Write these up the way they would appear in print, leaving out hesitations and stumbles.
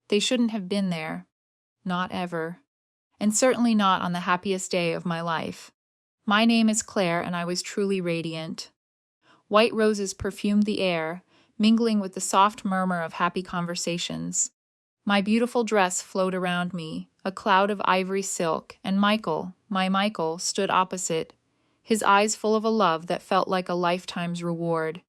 They shouldn't have been there. Not ever. And certainly not on the happiest day of my life. My name is Claire, and I was truly radiant. White roses perfumed the air, mingling with the soft murmur of happy conversations. My beautiful dress flowed around me, a cloud of ivory silk, and Michael, my Michael, stood opposite, his eyes full of a love that felt like a lifetime's reward.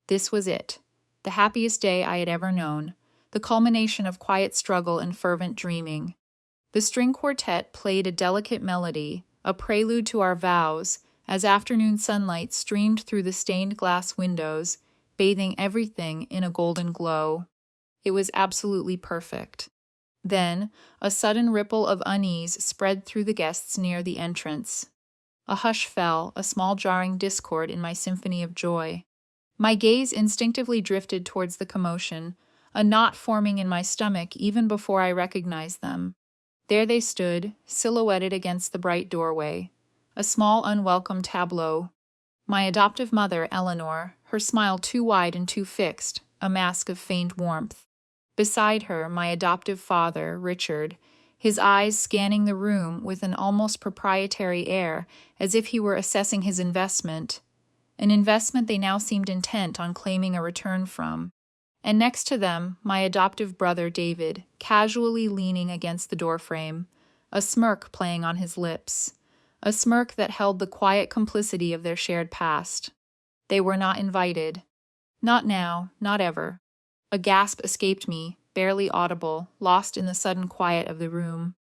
This was it, the happiest day I had ever known, the culmination of quiet struggle and fervent dreaming. The string quartet played a delicate melody, a prelude to our vows, as afternoon sunlight streamed through the stained glass windows, bathing everything in a golden glow. It was absolutely perfect. Then, a sudden ripple of unease spread through the guests near the entrance. A hush fell, a small jarring discord in my symphony of joy. My gaze instinctively drifted towards the commotion, a knot forming in my stomach even before I recognized them. There they stood, silhouetted against the bright doorway, a small unwelcome tableau. My adoptive mother, Eleanor, her smile too wide and too fixed, a mask of faint warmth. Beside her, my adoptive father, Richard, his eyes scanning the room with an almost proprietary air, as if he were assessing his investment, an investment they now seemed intent on claiming a return from. And next to them, my adoptive brother, David, casually leaning against the doorframe, a smirk playing on his lips, a smirk that held the quiet complicity of their shared past. They were not invited. Not now, not ever. A gasp escaped me, barely audible, lost in the sudden quiet of the room.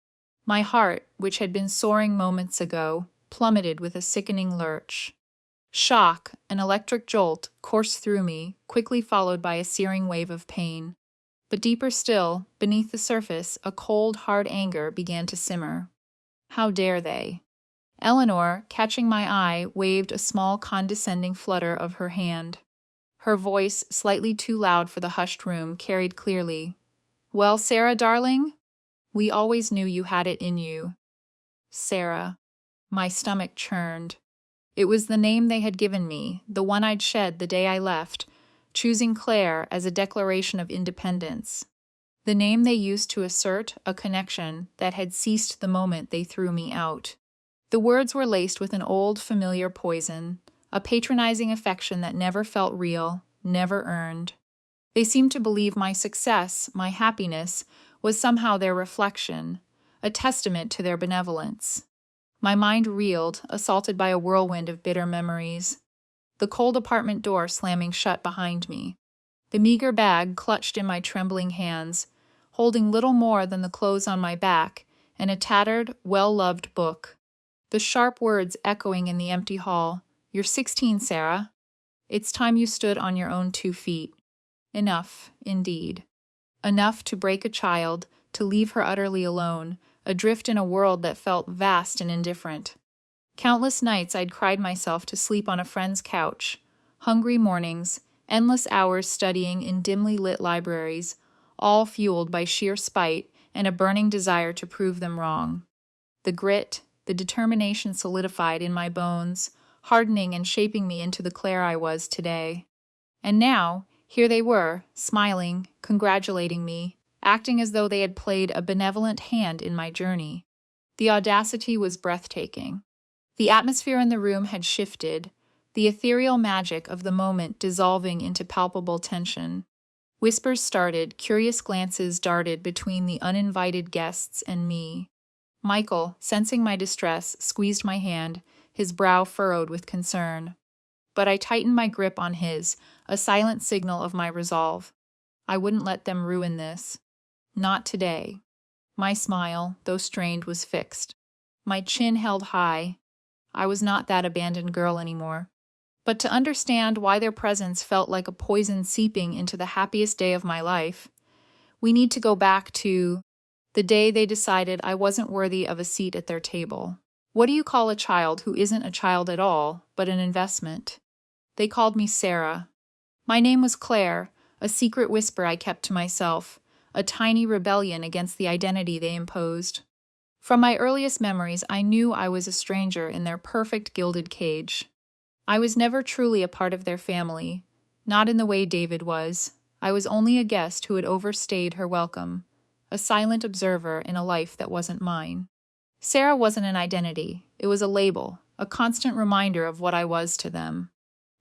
My heart, which had been soaring moments ago, plummeted with a sickening lurch. Shock, an electric jolt, coursed through me, quickly followed by a searing wave of pain. But deeper still, beneath the surface, a cold, hard anger began to simmer. How dare they? Eleanor, catching my eye, waved a small condescending flutter of her hand. Her voice, slightly too loud for the hushed room, carried clearly. "Well, Sarah, darling? We always knew you had it in you." Sarah. My stomach churned. It was the name they had given me, the one I'd shed the day I left, choosing Claire as a declaration of independence. The name they used to assert a connection that had ceased the moment they threw me out. The words were laced with an old, familiar poison, a patronizing affection that never felt real, never earned. They seemed to believe my success, my happiness, was somehow their reflection, a testament to their benevolence. My mind reeled, assaulted by a whirlwind of bitter memories. The cold apartment door slamming shut behind me. The meager bag clutched in my trembling hands, holding little more than the clothes on my back and a tattered, well-loved book. The sharp words echoing in the empty hall. "You're 16, Sarah. It's time you stood on your own 2 feet. Enough, indeed. Enough to break a child, to leave her utterly alone, adrift in a world that felt vast and indifferent. Countless nights I'd cried myself to sleep on a friend's couch, hungry mornings, endless hours studying in dimly lit libraries, all fueled by sheer spite and a burning desire to prove them wrong. The grit, the determination solidified in my bones, hardening and shaping me into the Claire I was today. And now, here they were, smiling, congratulating me, acting as though they had played a benevolent hand in my journey. The audacity was breathtaking. The atmosphere in the room had shifted, the ethereal magic of the moment dissolving into palpable tension. Whispers started, curious glances darted between the uninvited guests and me. Michael, sensing my distress, squeezed my hand, his brow furrowed with concern. But I tightened my grip on his, a silent signal of my resolve. I wouldn't let them ruin this. Not today. My smile, though strained, was fixed. My chin held high. I was not that abandoned girl anymore. But to understand why their presence felt like a poison seeping into the happiest day of my life, we need to go back to the day they decided I wasn't worthy of a seat at their table. What do you call a child who isn't a child at all, but an investment? They called me Sarah. My name was Claire, a secret whisper I kept to myself, a tiny rebellion against the identity they imposed. From my earliest memories, I knew I was a stranger in their perfect gilded cage. I was never truly a part of their family, not in the way David was. I was only a guest who had overstayed her welcome, a silent observer in a life that wasn't mine. Sarah wasn't an identity, it was a label, a constant reminder of what I was to them.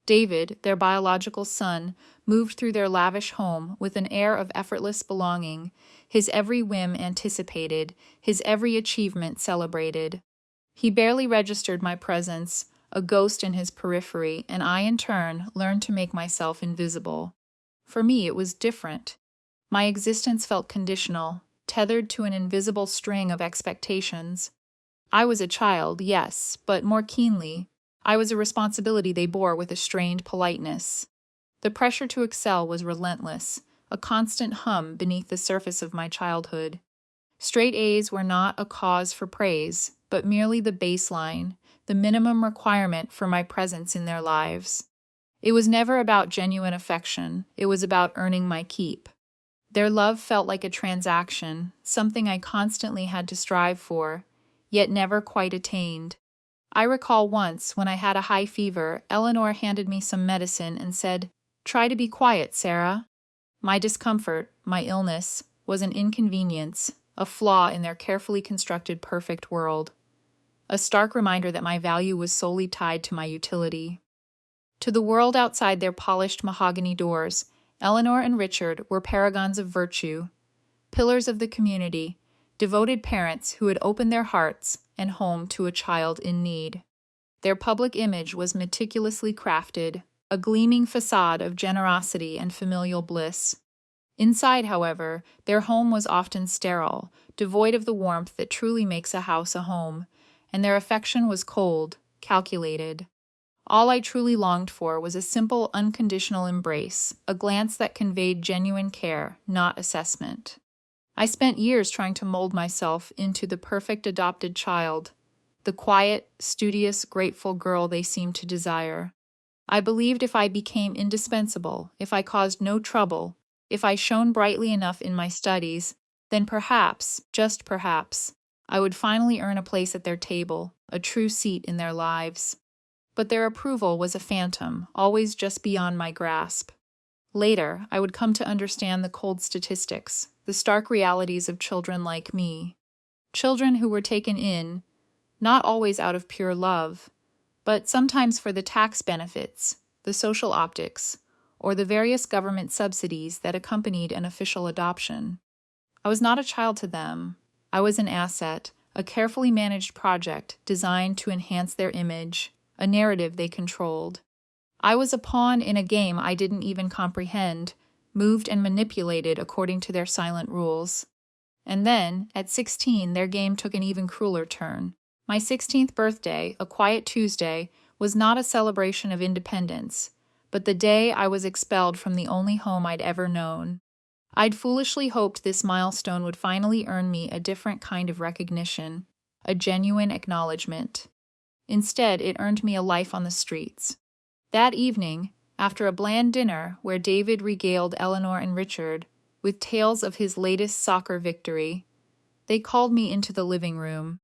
David, their biological son, moved through their lavish home with an air of effortless belonging, his every whim anticipated, his every achievement celebrated. He barely registered my presence, a ghost in his periphery, and I, in turn, learned to make myself invisible. For me, it was different. My existence felt conditional, tethered to an invisible string of expectations. I was a child, yes, but more keenly, I was a responsibility they bore with a strained politeness. The pressure to excel was relentless, a constant hum beneath the surface of my childhood. Straight A's were not a cause for praise, but merely the baseline, the minimum requirement for my presence in their lives. It was never about genuine affection, it was about earning my keep. Their love felt like a transaction, something I constantly had to strive for, yet never quite attained. I recall once, when I had a high fever, Eleanor handed me some medicine and said, "Try to be quiet, Sarah." My discomfort, my illness, was an inconvenience, a flaw in their carefully constructed perfect world. A stark reminder that my value was solely tied to my utility. To the world outside their polished mahogany doors, Eleanor and Richard were paragons of virtue, pillars of the community, devoted parents who had opened their hearts and home to a child in need. Their public image was meticulously crafted, a gleaming facade of generosity and familial bliss. Inside, however, their home was often sterile, devoid of the warmth that truly makes a house a home, and their affection was cold, calculated. All I truly longed for was a simple, unconditional embrace, a glance that conveyed genuine care, not assessment. I spent years trying to mold myself into the perfect adopted child, the quiet, studious, grateful girl they seemed to desire. I believed if I became indispensable, if I caused no trouble, if I shone brightly enough in my studies, then perhaps, just perhaps, I would finally earn a place at their table, a true seat in their lives. But their approval was a phantom, always just beyond my grasp. Later, I would come to understand the cold statistics, the stark realities of children like me. Children who were taken in, not always out of pure love, but sometimes for the tax benefits, the social optics, or the various government subsidies that accompanied an official adoption. I was not a child to them. I was an asset, a carefully managed project designed to enhance their image, a narrative they controlled. I was a pawn in a game I didn't even comprehend, moved and manipulated according to their silent rules. And then, at 16, their game took an even crueler turn. My 16th birthday, a quiet Tuesday, was not a celebration of independence, but the day I was expelled from the only home I'd ever known. I'd foolishly hoped this milestone would finally earn me a different kind of recognition, a genuine acknowledgement. Instead, it earned me a life on the streets. That evening, after a bland dinner where David regaled Eleanor and Richard with tales of his latest soccer victory, they called me into the living room.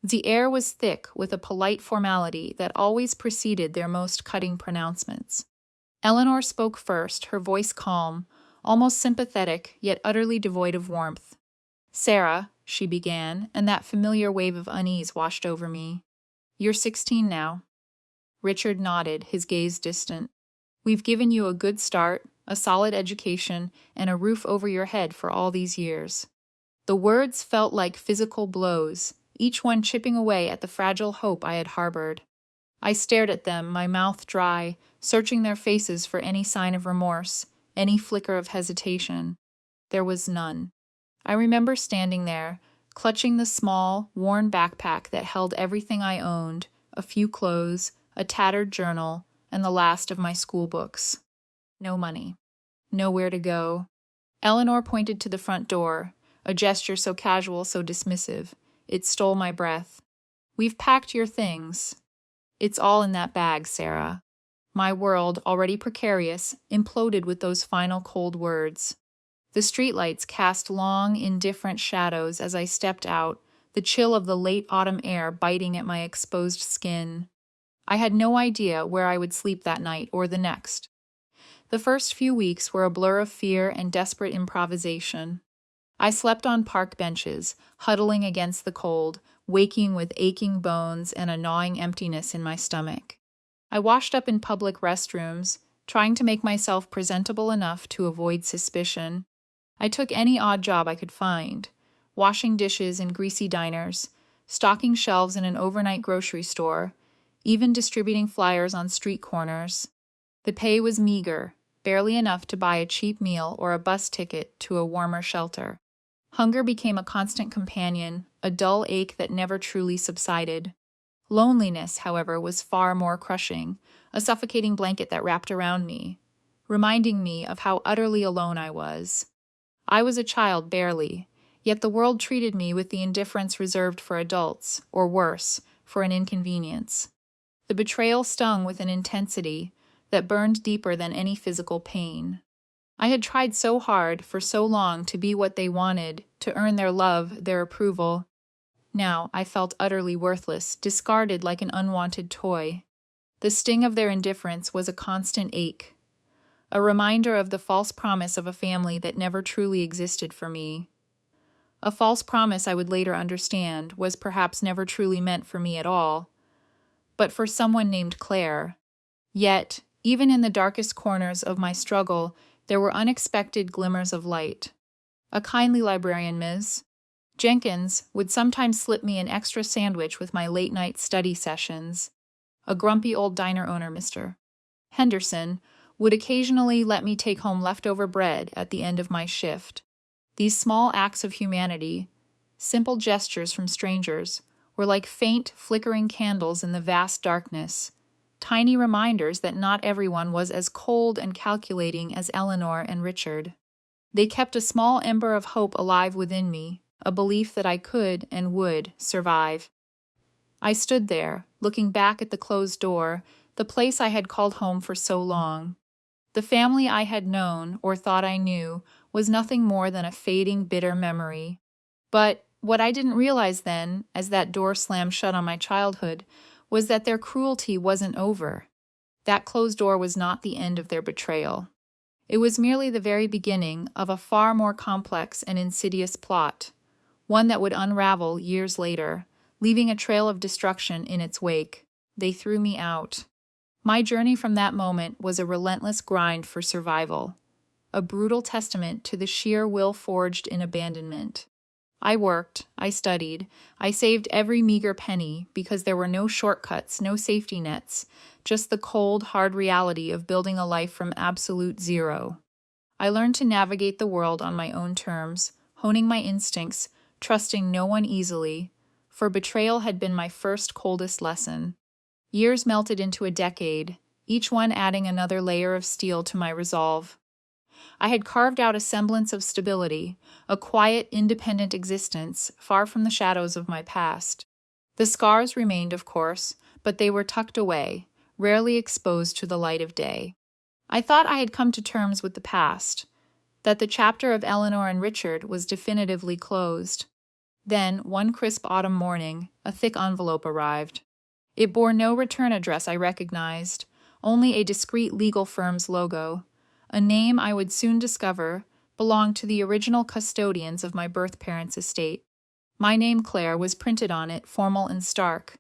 The air was thick with a polite formality that always preceded their most cutting pronouncements. Eleanor spoke first, her voice calm, almost sympathetic, yet utterly devoid of warmth. "Sarah," she began, and that familiar wave of unease washed over me. "You're 16 now." Richard nodded, his gaze distant. "We've given you a good start, a solid education, and a roof over your head for all these years." The words felt like physical blows, each one chipping away at the fragile hope I had harbored. I stared at them, my mouth dry, searching their faces for any sign of remorse, any flicker of hesitation. There was none. I remember standing there, clutching the small, worn backpack that held everything I owned, a few clothes, a tattered journal, and the last of my school books. No money. Nowhere to go. Eleanor pointed to the front door, a gesture so casual, so dismissive. It stole my breath. "We've packed your things. It's all in that bag, Sarah." My world, already precarious, imploded with those final cold words. The streetlights cast long, indifferent shadows as I stepped out, the chill of the late autumn air biting at my exposed skin. I had no idea where I would sleep that night or the next. The first few weeks were a blur of fear and desperate improvisation. I slept on park benches, huddling against the cold, waking with aching bones and a gnawing emptiness in my stomach. I washed up in public restrooms, trying to make myself presentable enough to avoid suspicion. I took any odd job I could find, washing dishes in greasy diners, stocking shelves in an overnight grocery store, even distributing flyers on street corners. The pay was meager, barely enough to buy a cheap meal or a bus ticket to a warmer shelter. Hunger became a constant companion, a dull ache that never truly subsided. Loneliness, however, was far more crushing, a suffocating blanket that wrapped around me, reminding me of how utterly alone I was. I was a child barely, yet the world treated me with the indifference reserved for adults, or worse, for an inconvenience. The betrayal stung with an intensity that burned deeper than any physical pain. I had tried so hard for so long to be what they wanted, to earn their love, their approval. Now I felt utterly worthless, discarded like an unwanted toy. The sting of their indifference was a constant ache, a reminder of the false promise of a family that never truly existed for me. A false promise I would later understand was perhaps never truly meant for me at all, but for someone named Claire. Yet, even in the darkest corners of my struggle, there were unexpected glimmers of light. A kindly librarian, Ms. Jenkins would sometimes slip me an extra sandwich with my late-night study sessions. A grumpy old diner owner, Mr. Henderson, would occasionally let me take home leftover bread at the end of my shift. These small acts of humanity, simple gestures from strangers, were like faint, flickering candles in the vast darkness, tiny reminders that not everyone was as cold and calculating as Eleanor and Richard. They kept a small ember of hope alive within me, a belief that I could and would survive. I stood there, looking back at the closed door, the place I had called home for so long. The family I had known, or thought I knew, was nothing more than a fading, bitter memory. But what I didn't realize then, as that door slammed shut on my childhood, was that their cruelty wasn't over. That closed door was not the end of their betrayal. It was merely the very beginning of a far more complex and insidious plot, one that would unravel years later, leaving a trail of destruction in its wake. They threw me out. My journey from that moment was a relentless grind for survival, a brutal testament to the sheer will forged in abandonment. I worked, I studied, I saved every meager penny because there were no shortcuts, no safety nets, just the cold, hard reality of building a life from absolute zero. I learned to navigate the world on my own terms, honing my instincts, trusting no one easily, for betrayal had been my first coldest lesson. Years melted into a decade, each one adding another layer of steel to my resolve. I had carved out a semblance of stability, a quiet, independent existence, far from the shadows of my past. The scars remained, of course, but they were tucked away, rarely exposed to the light of day. I thought I had come to terms with the past, that the chapter of Eleanor and Richard was definitively closed. Then, one crisp autumn morning, a thick envelope arrived. It bore no return address I recognized, only a discreet legal firm's logo. A name I would soon discover belonged to the original custodians of my birth parents' estate. My name, Claire, was printed on it, formal and stark.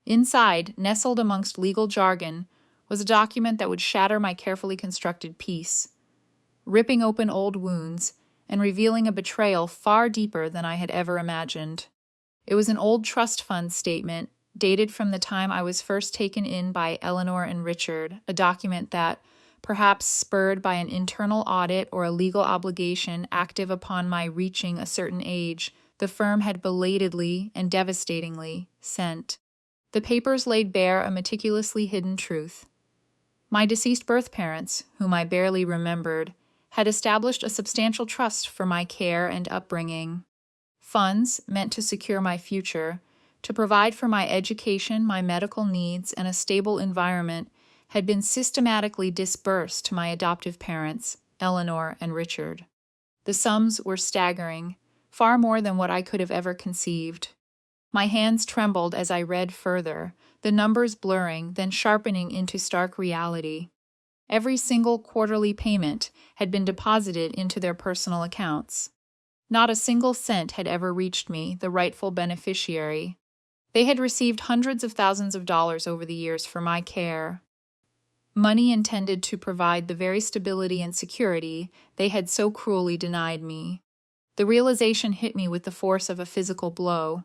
Inside, nestled amongst legal jargon, was a document that would shatter my carefully constructed peace, ripping open old wounds and revealing a betrayal far deeper than I had ever imagined. It was an old trust fund statement, dated from the time I was first taken in by Eleanor and Richard, a document that, perhaps spurred by an internal audit or a legal obligation active upon my reaching a certain age, the firm had belatedly and devastatingly sent. The papers laid bare a meticulously hidden truth. My deceased birth parents, whom I barely remembered, had established a substantial trust for my care and upbringing. Funds meant to secure my future, to provide for my education, my medical needs, and a stable environment, had been systematically disbursed to my adoptive parents, Eleanor and Richard. The sums were staggering, far more than what I could have ever conceived. My hands trembled as I read further, the numbers blurring, then sharpening into stark reality. Every single quarterly payment had been deposited into their personal accounts. Not a single cent had ever reached me, the rightful beneficiary. They had received hundreds of thousands of dollars over the years for my care. Money intended to provide the very stability and security they had so cruelly denied me. The realization hit me with the force of a physical blow.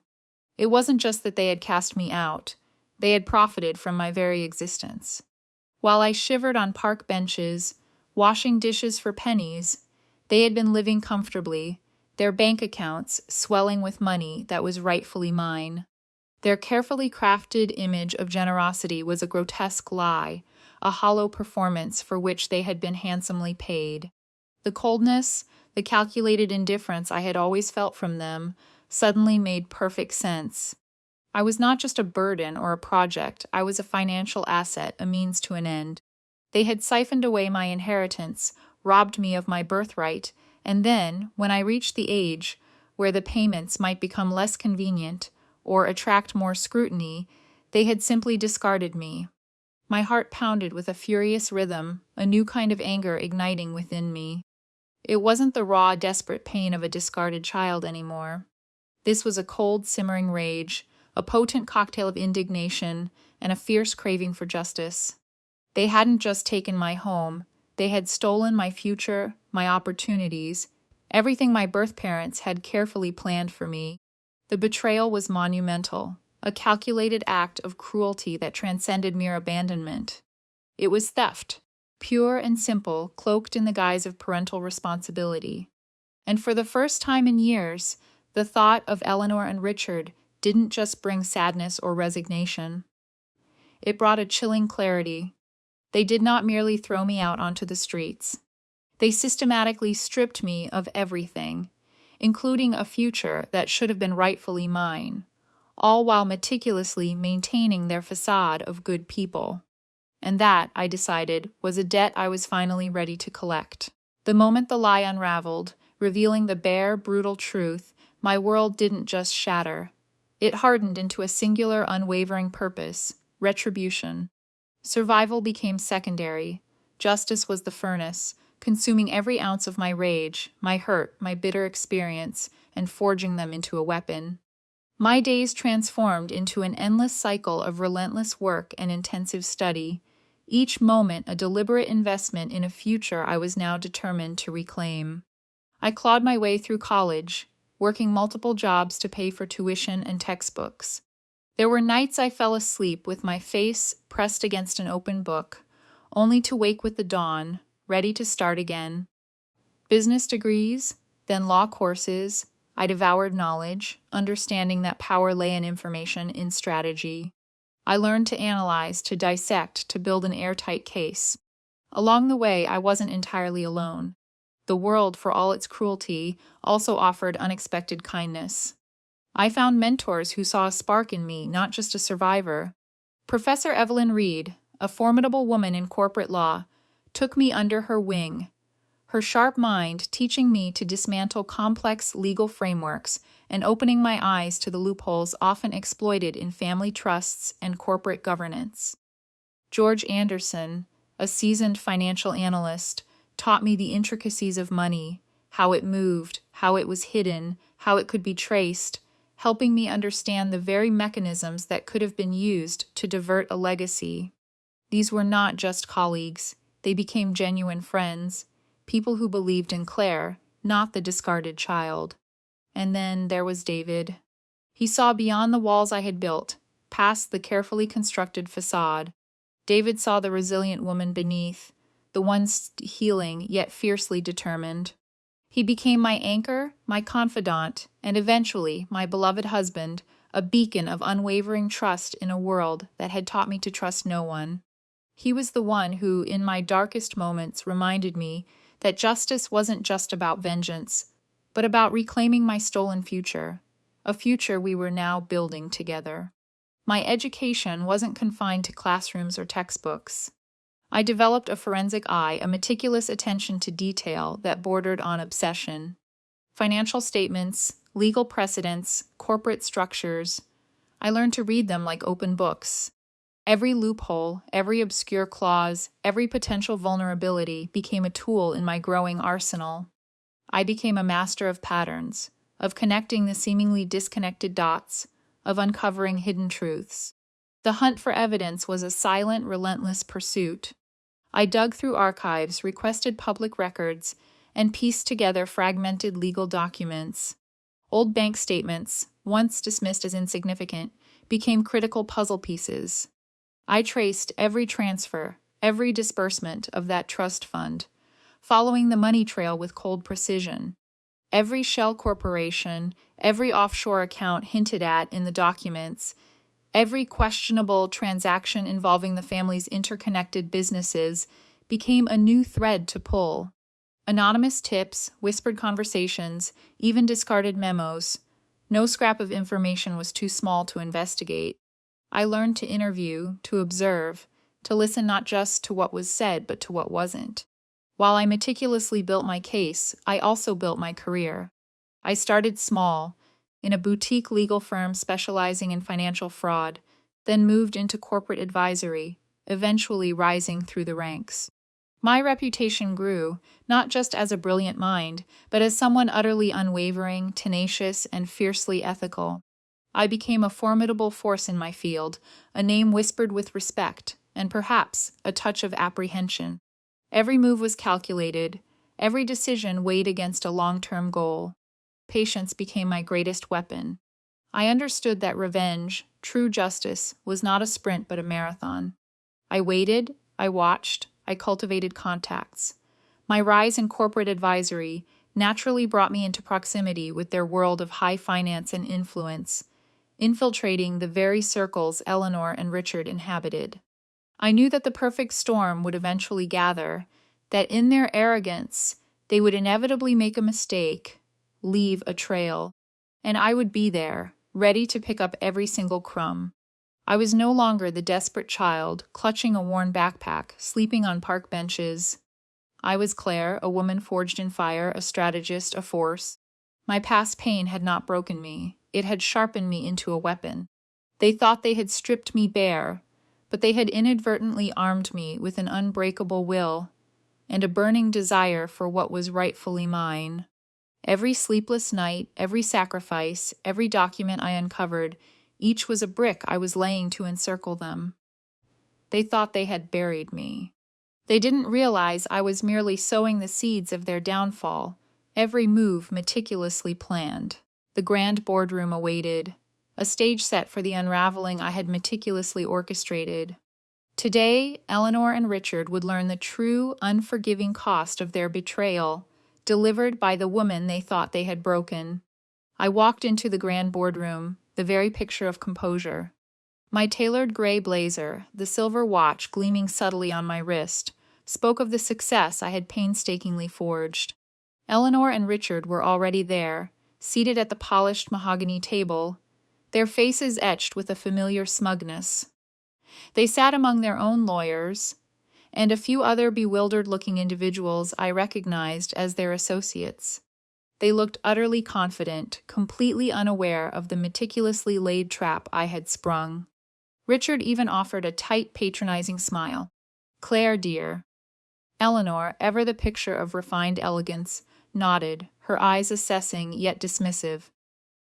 It wasn't just that they had cast me out. They had profited from my very existence. While I shivered on park benches, washing dishes for pennies, they had been living comfortably, their bank accounts swelling with money that was rightfully mine. Their carefully crafted image of generosity was a grotesque lie, a hollow performance for which they had been handsomely paid. The coldness, the calculated indifference I had always felt from them, suddenly made perfect sense. I was not just a burden or a project, I was a financial asset, a means to an end. They had siphoned away my inheritance, robbed me of my birthright, and then, when I reached the age where the payments might become less convenient or attract more scrutiny, they had simply discarded me. My heart pounded with a furious rhythm, a new kind of anger igniting within me. It wasn't the raw, desperate pain of a discarded child anymore. This was a cold, simmering rage, a potent cocktail of indignation, and a fierce craving for justice. They hadn't just taken my home, they had stolen my future, my opportunities, everything my birth parents had carefully planned for me. The betrayal was monumental, a calculated act of cruelty that transcended mere abandonment. It was theft, pure and simple, cloaked in the guise of parental responsibility. And for the first time in years, the thought of Eleanor and Richard didn't just bring sadness or resignation. It brought a chilling clarity. They did not merely throw me out onto the streets. They systematically stripped me of everything, including a future that should have been rightfully mine, all while meticulously maintaining their facade of good people. And that, I decided, was a debt I was finally ready to collect. The moment the lie unraveled, revealing the bare, brutal truth, my world didn't just shatter. It hardened into a singular, unwavering purpose: retribution. Survival became secondary. Justice was the furnace, consuming every ounce of my rage, my hurt, my bitter experience, and forging them into a weapon. My days transformed into an endless cycle of relentless work and intensive study, each moment a deliberate investment in a future I was now determined to reclaim. I clawed my way through college, working multiple jobs to pay for tuition and textbooks. There were nights I fell asleep with my face pressed against an open book, only to wake with the dawn, ready to start again. Business degrees, then law courses, I devoured knowledge, understanding that power lay in information, in strategy. I learned to analyze, to dissect, to build an airtight case. Along the way, I wasn't entirely alone. The world, for all its cruelty, also offered unexpected kindness. I found mentors who saw a spark in me, not just a survivor. Professor Evelyn Reed, a formidable woman in corporate law, took me under her wing, her sharp mind teaching me to dismantle complex legal frameworks and opening my eyes to the loopholes often exploited in family trusts and corporate governance. George Anderson, a seasoned financial analyst, taught me the intricacies of money, how it moved, how it was hidden, how it could be traced, helping me understand the very mechanisms that could have been used to divert a legacy. These were not just colleagues. They became genuine friends, people who believed in Claire, not the discarded child. And then there was David. He saw beyond the walls I had built, past the carefully constructed facade. David saw the resilient woman beneath, the one healing yet fiercely determined. He became my anchor, my confidant, and eventually my beloved husband, a beacon of unwavering trust in a world that had taught me to trust no one. He was the one who, in my darkest moments, reminded me that justice wasn't just about vengeance, but about reclaiming my stolen future, a future we were now building together. My education wasn't confined to classrooms or textbooks. I developed a forensic eye, a meticulous attention to detail that bordered on obsession. Financial statements, legal precedents, corporate structures. I learned to read them like open books. Every loophole, every obscure clause, every potential vulnerability became a tool in my growing arsenal. I became a master of patterns, of connecting the seemingly disconnected dots, of uncovering hidden truths. The hunt for evidence was a silent, relentless pursuit. I dug through archives, requested public records, and pieced together fragmented legal documents. Old bank statements, once dismissed as insignificant, became critical puzzle pieces. I traced every transfer, every disbursement of that trust fund, following the money trail with cold precision. Every shell corporation, every offshore account hinted at in the documents, every questionable transaction involving the family's interconnected businesses became a new thread to pull. Anonymous tips, whispered conversations, even discarded memos. No scrap of information was too small to investigate. I learned to interview, to observe, to listen not just to what was said, but to what wasn't. While I meticulously built my case, I also built my career. I started small, in a boutique legal firm specializing in financial fraud, then moved into corporate advisory, eventually rising through the ranks. My reputation grew, not just as a brilliant mind, but as someone utterly unwavering, tenacious, and fiercely ethical. I became a formidable force in my field, a name whispered with respect, and perhaps a touch of apprehension. Every move was calculated, every decision weighed against a long-term goal. Patience became my greatest weapon. I understood that revenge, true justice, was not a sprint but a marathon. I waited, I watched, I cultivated contacts. My rise in corporate advisory naturally brought me into proximity with their world of high finance and influence, infiltrating the very circles Eleanor and Richard inhabited. I knew that the perfect storm would eventually gather, that in their arrogance they would inevitably make a mistake, leave a trail, and I would be there, ready to pick up every single crumb. I was no longer the desperate child, clutching a worn backpack, sleeping on park benches. I was Claire, a woman forged in fire, a strategist, a force. My past pain had not broken me. It had sharpened me into a weapon. They thought they had stripped me bare, but they had inadvertently armed me with an unbreakable will and a burning desire for what was rightfully mine. Every sleepless night, every sacrifice, every document I uncovered, each was a brick I was laying to encircle them. They thought they had buried me. They didn't realize I was merely sowing the seeds of their downfall, every move meticulously planned. The grand boardroom awaited, a stage set for the unraveling I had meticulously orchestrated. Today, Eleanor and Richard would learn the true, unforgiving cost of their betrayal, delivered by the woman they thought they had broken. I walked into the grand boardroom, the very picture of composure. My tailored gray blazer, the silver watch gleaming subtly on my wrist, spoke of the success I had painstakingly forged. Eleanor and Richard were already there, seated at the polished mahogany table, their faces etched with a familiar smugness. They sat among their own lawyers, and a few other bewildered-looking individuals I recognized as their associates. They looked utterly confident, completely unaware of the meticulously laid trap I had sprung. Richard even offered a tight, patronizing smile. "Claire, dear." Eleanor, ever the picture of refined elegance, nodded, her eyes assessing yet dismissive.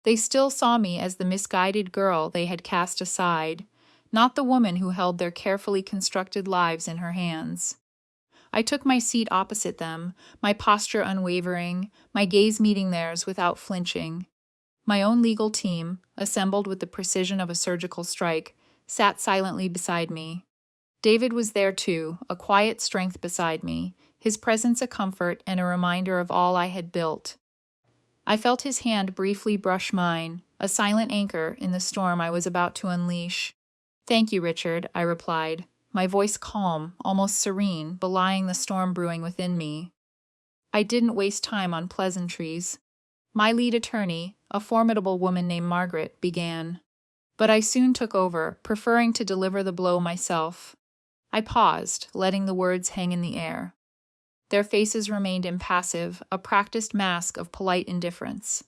They still saw me as the misguided girl they had cast aside, not the woman who held their carefully constructed lives in her hands. I took my seat opposite them, my posture unwavering, my gaze meeting theirs without flinching. My own legal team, assembled with the precision of a surgical strike, sat silently beside me. David was there too, a quiet strength beside me, his presence a comfort and a reminder of all I had built. I felt his hand briefly brush mine, a silent anchor in the storm I was about to unleash. "Thank you, Richard," I replied, my voice calm, almost serene, belying the storm brewing within me. I didn't waste time on pleasantries. My lead attorney, a formidable woman named Margaret, began. But I soon took over, preferring to deliver the blow myself. I paused, letting the words hang in the air. Their faces remained impassive, a practiced mask of polite indifference.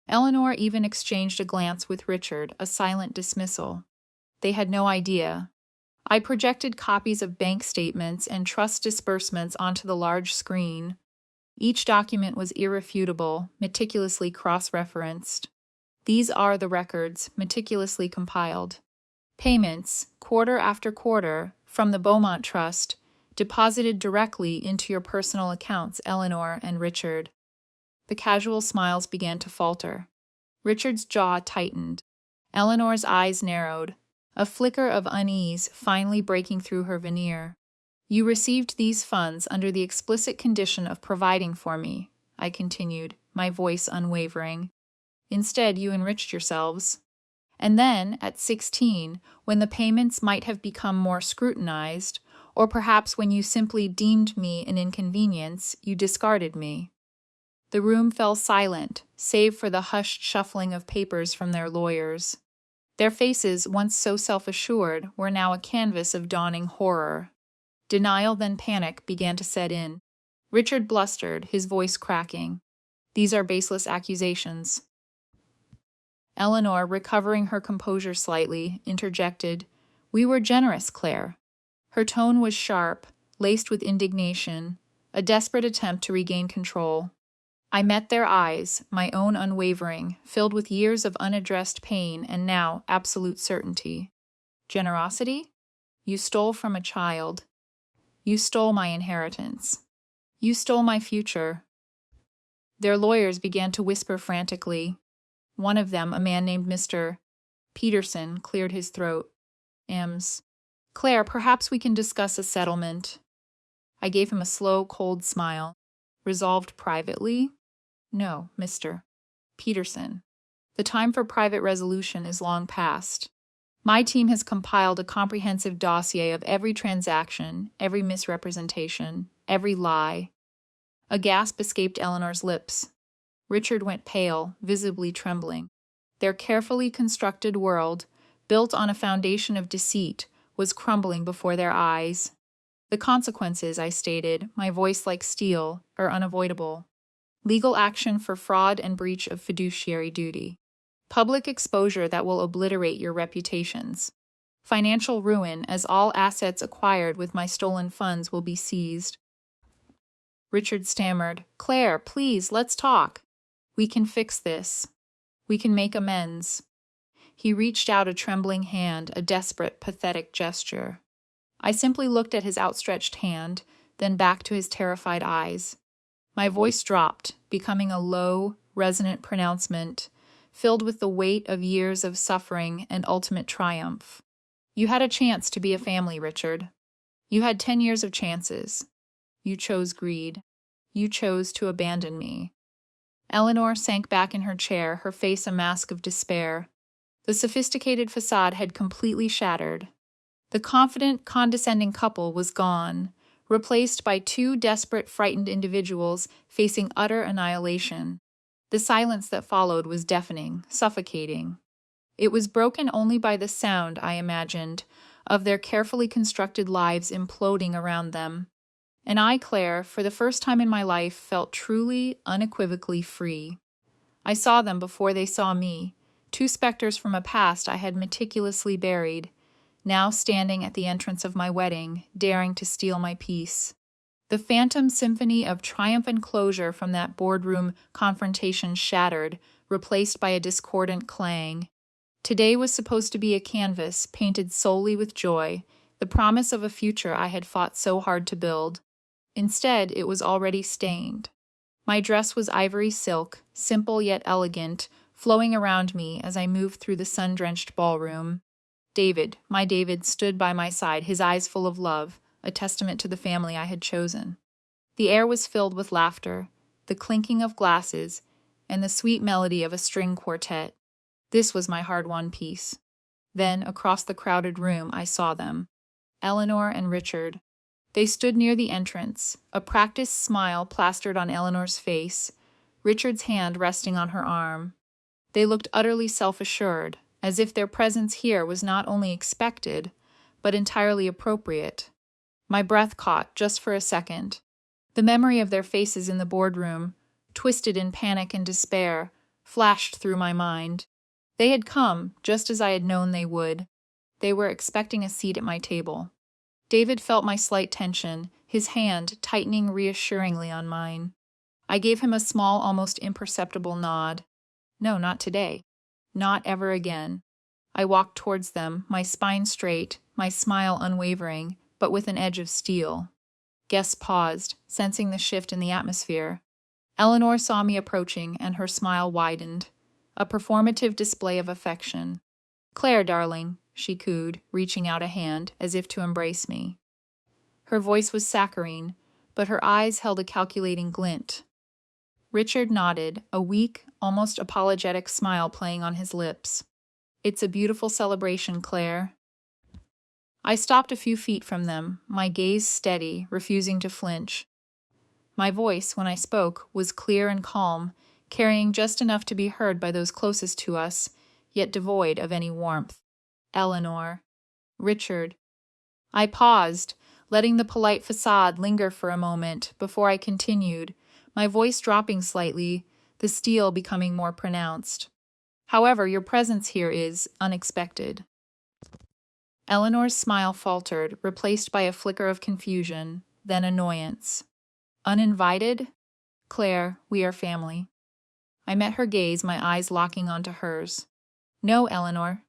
Eleanor even exchanged a glance with Richard, a silent dismissal. They had no idea. I projected copies of bank statements and trust disbursements onto the large screen. Each document was irrefutable, meticulously cross-referenced. These are the records, meticulously compiled. Payments, quarter after quarter, from the Beaumont Trust, deposited directly into your personal accounts, Eleanor and Richard. The casual smiles began to falter. Richard's jaw tightened. Eleanor's eyes narrowed, a flicker of unease finally breaking through her veneer. You received these funds under the explicit condition of providing for me, I continued, my voice unwavering. Instead, you enriched yourselves. And then, at 16, when the payments might have become more scrutinized, or perhaps when you simply deemed me an inconvenience, you discarded me. The room fell silent, save for the hushed shuffling of papers from their lawyers. Their faces, once so self-assured, were now a canvas of dawning horror. Denial, then panic, began to set in. Richard blustered, his voice cracking. These are baseless accusations. Eleanor, recovering her composure slightly, interjected, We were generous, Claire. Her tone was sharp, laced with indignation, a desperate attempt to regain control. I met their eyes, my own unwavering, filled with years of unaddressed pain and now absolute certainty. Generosity? You stole from a child. You stole my inheritance. You stole my future. Their lawyers began to whisper frantically. One of them, a man named Mr. Peterson, cleared his throat. Claire, perhaps we can discuss a settlement. I gave him a slow, cold smile. Resolved privately? No, Mr. Peterson. The time for private resolution is long past. My team has compiled a comprehensive dossier of every transaction, every misrepresentation, every lie. A gasp escaped Eleanor's lips. Richard went pale, visibly trembling. Their carefully constructed world, built on a foundation of deceit, was crumbling before their eyes. The consequences, I stated, my voice like steel, are unavoidable. Legal action for fraud and breach of fiduciary duty. Public exposure that will obliterate your reputations. Financial ruin, as all assets acquired with my stolen funds will be seized. Richard stammered, Claire, please, let's talk. We can fix this. We can make amends. He reached out a trembling hand, a desperate, pathetic gesture. I simply looked at his outstretched hand, then back to his terrified eyes. My voice dropped, becoming a low, resonant pronouncement, filled with the weight of years of suffering and ultimate triumph. You had a chance to be a family, Richard. You had 10 years of chances. You chose greed. You chose to abandon me. Eleanor sank back in her chair, her face a mask of despair. The sophisticated facade had completely shattered. The confident, condescending couple was gone, replaced by two desperate, frightened individuals facing utter annihilation. The silence that followed was deafening, suffocating. It was broken only by the sound, I imagined, of their carefully constructed lives imploding around them. And I, Claire, for the first time in my life, felt truly, unequivocally free. I saw them before they saw me, two specters from a past I had meticulously buried, now standing at the entrance of my wedding, daring to steal my peace. The phantom symphony of triumph and closure from that boardroom confrontation shattered, replaced by a discordant clang. Today was supposed to be a canvas painted solely with joy, the promise of a future I had fought so hard to build. Instead, it was already stained. My dress was ivory silk, simple yet elegant, flowing around me as I moved through the sun-drenched ballroom. David, my David, stood by my side, his eyes full of love, a testament to the family I had chosen. The air was filled with laughter, the clinking of glasses, and the sweet melody of a string quartet. This was my hard-won peace. Then, across the crowded room, I saw them. Eleanor and Richard. They stood near the entrance, a practiced smile plastered on Eleanor's face, Richard's hand resting on her arm. They looked utterly self-assured, as if their presence here was not only expected, but entirely appropriate. My breath caught just for a second. The memory of their faces in the boardroom, twisted in panic and despair, flashed through my mind. They had come, just as I had known they would. They were expecting a seat at my table. David felt my slight tension, his hand tightening reassuringly on mine. I gave him a small, almost imperceptible nod. No, not today. Not ever again. I walked towards them, my spine straight, my smile unwavering, but with an edge of steel. Guests paused, sensing the shift in the atmosphere. Eleanor saw me approaching, and her smile widened, a performative display of affection. "Claire, darling," she cooed, reaching out a hand, as if to embrace me. Her voice was saccharine, but her eyes held a calculating glint. Richard nodded, a weak, almost apologetic smile playing on his lips. "It's a beautiful celebration, Claire." I stopped a few feet from them, my gaze steady, refusing to flinch. My voice, when I spoke, was clear and calm, carrying just enough to be heard by those closest to us, yet devoid of any warmth. "Eleanor." "Richard." I paused, letting the polite facade linger for a moment before I continued, my voice dropping slightly, the steel becoming more pronounced. "However, your presence here is unexpected." Eleanor's smile faltered, replaced by a flicker of confusion, then annoyance. "Uninvited? Claire, we are family." I met her gaze, my eyes locking onto hers. "No, Eleanor.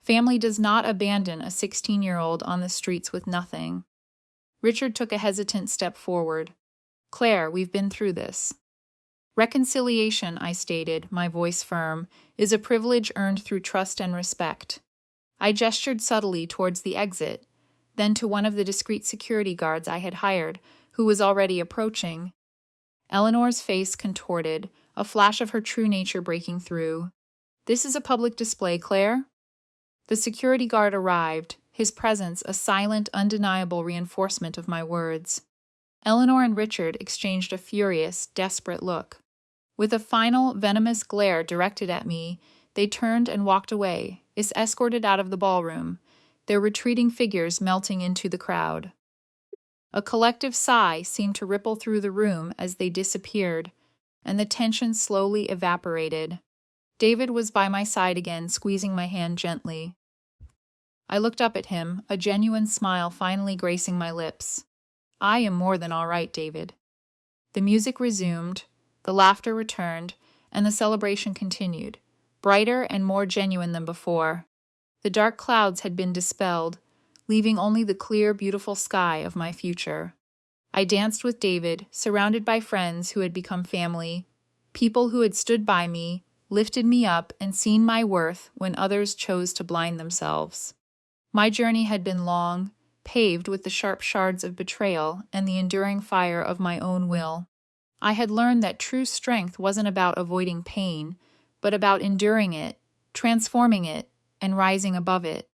Family does not abandon a 16-year-old on the streets with nothing." Richard took a hesitant step forward. "Claire, we've been through this." "Reconciliation," I stated, my voice firm, "is a privilege earned through trust and respect." I gestured subtly towards the exit, then to one of the discreet security guards I had hired, who was already approaching. Eleanor's face contorted, a flash of her true nature breaking through. "This is a public display, Claire." The security guard arrived, his presence a silent, undeniable reinforcement of my words. Eleanor and Richard exchanged a furious, desperate look. With a final, venomous glare directed at me, they turned and walked away, escorted out of the ballroom, their retreating figures melting into the crowd. A collective sigh seemed to ripple through the room as they disappeared, and the tension slowly evaporated. David was by my side again, squeezing my hand gently. I looked up at him, a genuine smile finally gracing my lips. "I am more than all right, David." The music resumed, the laughter returned, and the celebration continued, brighter and more genuine than before. The dark clouds had been dispelled, leaving only the clear, beautiful sky of my future. I danced with David, surrounded by friends who had become family, people who had stood by me, lifted me up, and seen my worth when others chose to blind themselves. My journey had been long, paved with the sharp shards of betrayal and the enduring fire of my own will. I had learned that true strength wasn't about avoiding pain, but about enduring it, transforming it, and rising above it.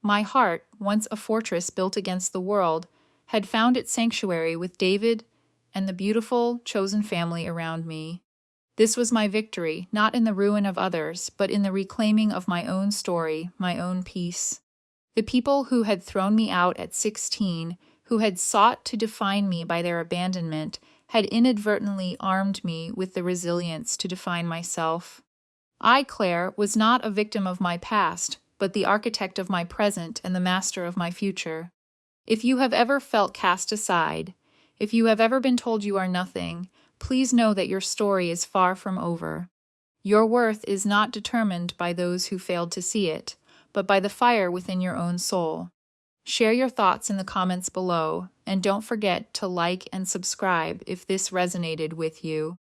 My heart, once a fortress built against the world, had found its sanctuary with David and the beautiful, chosen family around me. This was my victory, not in the ruin of others, but in the reclaiming of my own story, my own peace. The people who had thrown me out at 16, who had sought to define me by their abandonment, had inadvertently armed me with the resilience to define myself. I, Claire, was not a victim of my past, but the architect of my present and the master of my future. If you have ever felt cast aside, if you have ever been told you are nothing, please know that your story is far from over. Your worth is not determined by those who failed to see it, but by the fire within your own soul. Share your thoughts in the comments below, and don't forget to like and subscribe if this resonated with you.